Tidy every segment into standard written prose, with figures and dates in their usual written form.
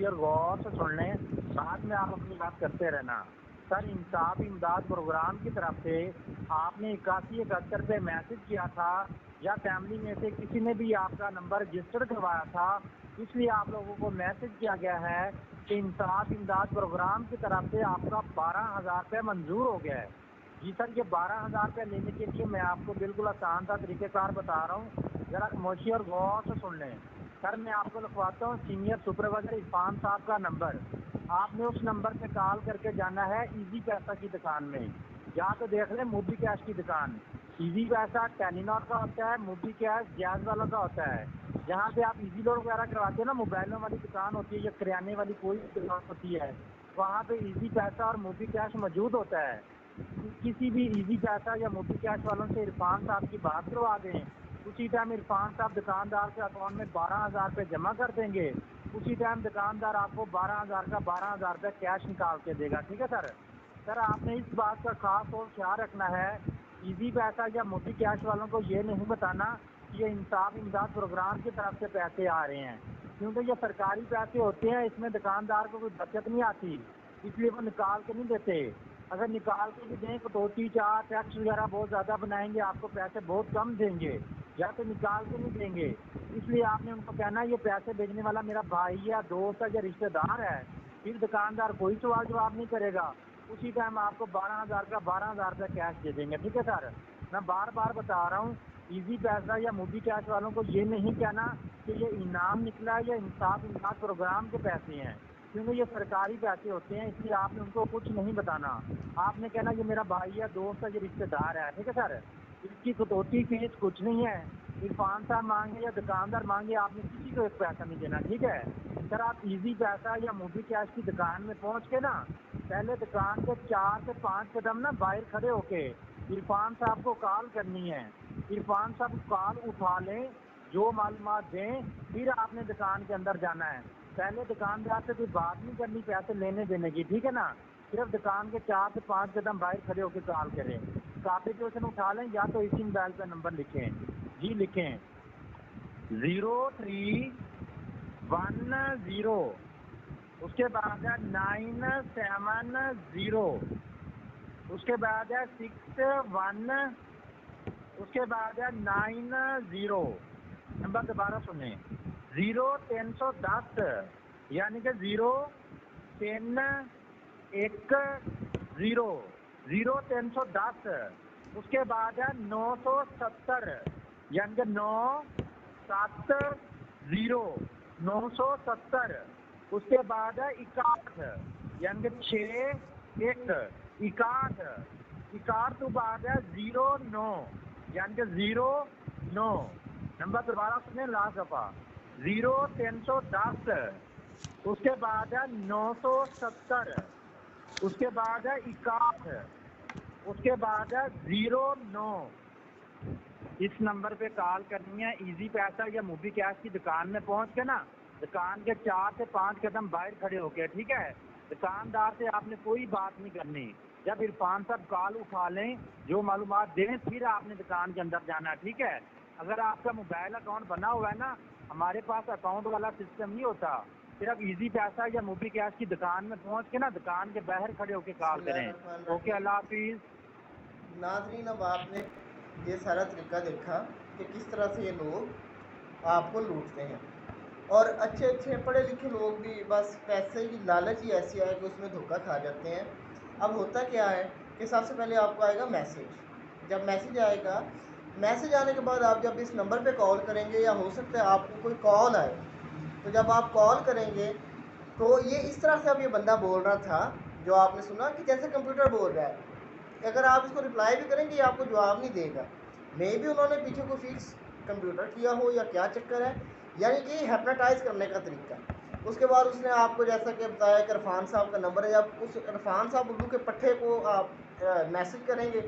اور غور سے سن لیں، بعد میں آپ اپنی بات کرتے رہنا۔ سر انصاف امداد پروگرام کی طرف سے آپ نے 8171 پہ میسج کیا تھا یا فیملی میں سے کسی نے بھی آپ کا نمبر رجسٹر کروایا تھا، اس لیے آپ لوگوں کو میسج کیا گیا ہے کہ انصاف امداد پروگرام کی طرف سے آپ کا 12,000 روپے منظور ہو گیا ہے۔ جی سر، یہ 12,000 روپے لینے کے لیے میں آپ کو بالکل آسان سا طریقہ کار بتا رہا ہوں، ذرا خاموشی اور غور سے سن لیں۔ سر میں آپ کو لکھواتا ہوں سینئر سپروائزر عرفان صاحب کا نمبر۔ آپ نے اس نمبر پہ کال کر کے جانا ہے ایزی پیسہ کی دکان میں، یا تو دیکھ لیں موبی کیش کی دکان۔ ایزی پیسہ ٹیلی نار کا ہوتا ہے، موبی کیش جیز والا کا ہوتا ہے۔ جہاں پہ آپ ایزی لوڈ وغیرہ کرواتے ہیں نا، موبائلوں والی دکان ہوتی ہے یا کریانے والی کوئی دکان ہوتی ہے، وہاں پہ ایزی پیسہ اور موبی کیش موجود ہوتا ہے۔ کسی بھی ایزی پیسہ یا موبی کیش والوں سے عرفان صاحب کی بات کروا دیں، اسی ٹائم عرفان صاحب دکاندار کے اکاؤنٹ میں 12,000 روپے جمع کر دیں گے، اسی ٹائم دکاندار آپ کو 12,000 کا 12,000 روپے کیش نکال کے دے گا۔ ٹھیک ہے سر؟ سر آپ نے اس بات کا خاص طور خیال رکھنا ہے، ایزی پیسہ یا موبی کیش والوں کو یہ نہیں بتانا کہ یہ انصاف امداد پروگرام کی طرف سے پیسے آ رہے ہیں، کیونکہ یہ سرکاری پیسے ہوتے ہیں، اس میں دکاندار کو کوئی بچت نہیں آتی، اس لیے وہ نکال کے نہیں دیتے۔ اگر نکال کے بھی دیں کٹوتی چار ٹیکس وغیرہ بہت زیادہ بنائیں گے، آپ کو پیسے بہت کم دیں گے، یا تو نکال کے نہیں دیں گے۔ اس لیے آپ نے ان کو کہنا ہے یہ پیسے بھیجنے والا میرا بھائی یا دوست ہے یا رشتہ دار ہے، پھر دکاندار کوئی سوال جواب نہیں کرے گا، اسی ٹائم آپ کو 12,000 کا 12,000 روپے کیش دے دیں گے۔ ٹھیک ہے سر؟ میں بار بار بتا رہا ہوں، ایزی پیسہ یا موبی کیش والوں کو یہ نہیں کہنا کہ یہ انعام نکلا ہے یا انصاف امداد پروگرام کے پیسے ہیں، کیونکہ یہ سرکاری پیسے ہوتے ہیں، اس لیے آپ نے ان کو کچھ نہیں بتانا۔ آپ نے کہنا یہ میرا بھائی ہے، دوست ہے، یہ رشتہ دار ہے۔ ٹھیک ہے سر؟ اس کی کٹوتی فیس کچھ نہیں ہے، عرفان صاحب مانگے یا دکاندار مانگے، آپ نے کسی کو ایک پیسہ نہیں دینا۔ ٹھیک ہے سر؟ آپ ایزی پیسہ یا موبی کیش کی دکان میں پہنچ کے نا، پہلے دکان کے 4 سے 5 قدم نا باہر کھڑے ہو کے عرفان صاحب کو کال کرنی ہے، عرفان صاحب کال اٹھا لیں، جو معلومات دیں، پھر آپ نے دکان کے اندر جانا ہے۔ پہلے دکاندار سے کوئی بات نہیں کرنی پیسے لینے دینے کی، ٹھیک ہے نا؟ صرف دکان کے 4 سے 5 قدم باہر کھڑے ہو کے کال کریں، کاپی اٹھا لیں، یا تو اسی موبائل پہ نمبر لکھیں۔ جی لکھیں 0310، اس کے بعد ہے 970، اس کے بعد ہے 61، اس کے بعد ہے 90۔ نمبر دوبارہ سنیں، 0310 یعنی کہ 0310، 0310، اس کے بعد ہے 970 یعنی کہ 970، 970، اس کے بعد ہے 61 یعنی کہ 61، 61 تو بعد ہے 09 یعنی کہ 09۔ نمبر دوبارہ سنیں، لاسٹ دفعہ 0310، اس کے بعد ہے 970، اس کے بعد ہے 61، اس کے بعد ہے 09۔ اس نمبر پہ کال کرنی ہے، ایزی پیسہ یا موبی کیش کی دکان میں پہنچ کے نا، دکان کے 4 سے 5 قدم باہر کھڑے ہو کے، ٹھیک ہے؟ دکاندار سے آپ نے کوئی بات نہیں کرنی، جب عرفان صاحب کال اٹھا لیں، جو معلومات دیں، پھر آپ نے دکان کے اندر جانا ہے۔ ٹھیک ہے؟ اگر آپ کا موبائل اکاؤنٹ بنا ہوا ہے نا، ہمارے پاس اکاؤنٹ والا سسٹم نہیں ہوتا، صرف ایزی پیسہ یا موبی کیش کی دکان میں پہنچ کے نا، دکان کے باہر کھڑے ہو کے کال کریں۔ اوکے، اللہ حافظ۔ ناظرین، اب آپ نے یہ سارا طریقہ دیکھا کہ کس طرح سے یہ لوگ آپ کو لوٹتے ہیں، اور اچھے اچھے پڑھے لکھے لوگ بھی بس پیسے کی لالچ ہی ایسی ہے کہ اس میں دھوکہ کھا جاتے ہیں۔ اب ہوتا کیا ہے کہ سب سے پہلے آپ کو آئے گا میسیج، جب میسیج آئے گا، میسیج آنے کے بعد آپ جب اس نمبر پہ کال کریں گے، یا ہو سکتا ہے آپ کو کوئی کال آئے، تو جب آپ کال کریں گے تو یہ اس طرح سے اب یہ بندہ بول رہا تھا جو آپ نے سنا کہ جیسے کمپیوٹر بول رہا ہے، اگر آپ اس کو رپلائی بھی کریں گے یہ آپ کو جواب نہیں دے گا، مے بھی انہوں نے پیچھے کوئی فکس کمپیوٹر کیا ہو یا کیا چکر ہے، یعنی کہ ہیپناٹائز کرنے کا طریقہ۔ اس کے بعد اس نے آپ کو جیسا کہ بتایا کہ عرفان صاحب کا نمبر ہے، جب اس عرفان صاحب اردو کے پٹھے کو آپ میسج کریں گے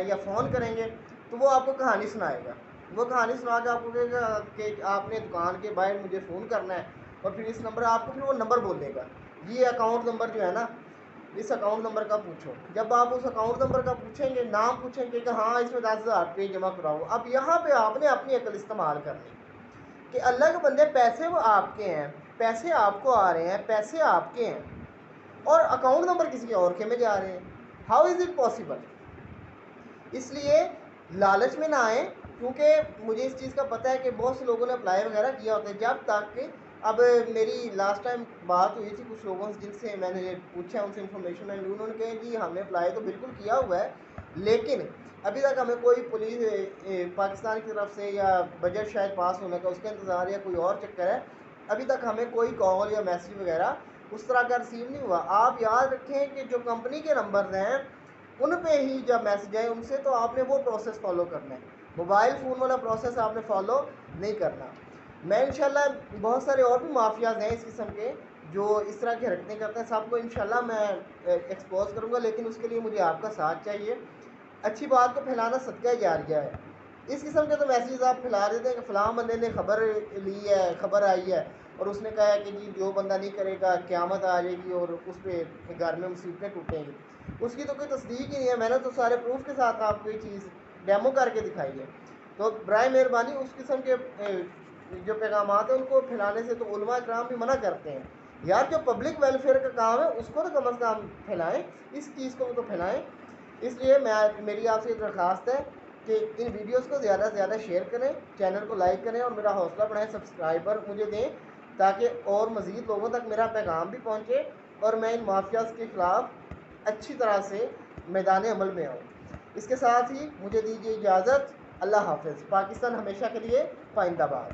یا فون کریں گے تو وہ آپ کو کہانی سنائے گا، وہ کہانی سنا کے آپ کو کہے گا کہ آپ نے دکان کے باہر مجھے فون کرنا ہے، اور پھر اس نمبر آپ کو پھر وہ نمبر بول دے گا، یہ اکاؤنٹ نمبر جو ہے نا، اس اکاؤنٹ نمبر کا پوچھو۔ جب آپ اس اکاؤنٹ نمبر کا پوچھیں گے، نام پوچھیں گے کہ ہاں اس میں 10,000 روپے جمع کراؤ، اب یہاں پہ آپ نے اپنی عقل استعمال کرنی کہ اللہ کے بندے پیسے وہ آپ کے ہیں، پیسے آپ کو آ رہے ہیں، پیسے آپ کے ہیں اور اکاؤنٹ نمبر کسی اور کے میں جا رہے ہیں. How is it possible? اس لیے لالچ میں نہ آئیں، کیونکہ مجھے اس چیز کا پتہ ہے کہ بہت سے لوگوں نے اپلائی وغیرہ کیا ہوتا ہے. جب تک کہ اب میری لاسٹ ٹائم بات ہوئی تھی کچھ لوگوں سے جن سے میں نے پوچھا، ان سے انفارمیشن میں لی، انہوں نے کہا جی ہم نے اپلائی تو بالکل کیا ہوا ہے، لیکن ابھی تک ہمیں کوئی پولیس پاکستان کی طرف سے یا بجٹ شاید پاس ہونے کا اس کا انتظار یا کوئی اور چکر ہے، ابھی تک ہمیں کوئی کال یا میسیج وغیرہ اس طرح کا رسیو نہیں ہوا. آپ یاد رکھیں کہ جو کمپنی کے نمبر ہیں ان پہ ہی جب میسج آئے ان سے، تو آپ نے وہ پروسیس فالو کرنا ہے. موبائل فون والا پروسیس آپ نے فالو نہیں کرنا. میں انشاءاللہ بہت سارے اور بھی مافیاز ہیں اس قسم کے جو اس طرح کی حرکتیں کرتے ہیں، سب کو انشاءاللہ میں ایکسپوز کروں گا، لیکن اس کے لیے مجھے آپ کا ساتھ چاہیے. اچھی بات کو پھیلانا صدقہ جاریہ ہے. اس قسم کے تو میسیج آپ پھیلا دیتے ہیں کہ فلاں بندے نے خبر لی ہے، خبر آئی ہے اور اس نے کہا ہے کہ جی جو بندہ نہیں کرے گا قیامت آ جائے گی اور اس پہ گھر میں مصیبتیں ٹوٹیں گی. اس کی تو کوئی تصدیق ہی نہیں ہے. میں نے تو سارے پروف کے ساتھ آپ کو یہ چیز ڈیمو کر کے دکھائی ہے. تو برائے مہربانی اس قسم کے جو پیغامات ہیں ان کو پھیلانے سے تو علماء کرام بھی منع کرتے ہیں. یار جو پبلک ویلفیئر کا کام ہے اس کو تو کم از کم پھیلائیں، اس چیز کو تو پھیلائیں. اس لیے میری آپ سے درخواست ہے کہ ان ویڈیوز کو زیادہ سے زیادہ شیئر کریں، چینل کو لائک کریں اور میرا حوصلہ بڑھائیں، سبسکرائبر مجھے دیں تاکہ اور مزید لوگوں تک میرا پیغام بھی پہنچے اور میں ان مافیاز کے خلاف اچھی طرح سے میدان عمل میں آؤں. اس کے ساتھ ہی مجھے دیجیے اجازت. اللہ حافظ. پاکستان ہمیشہ کے لیے پائندہ باد.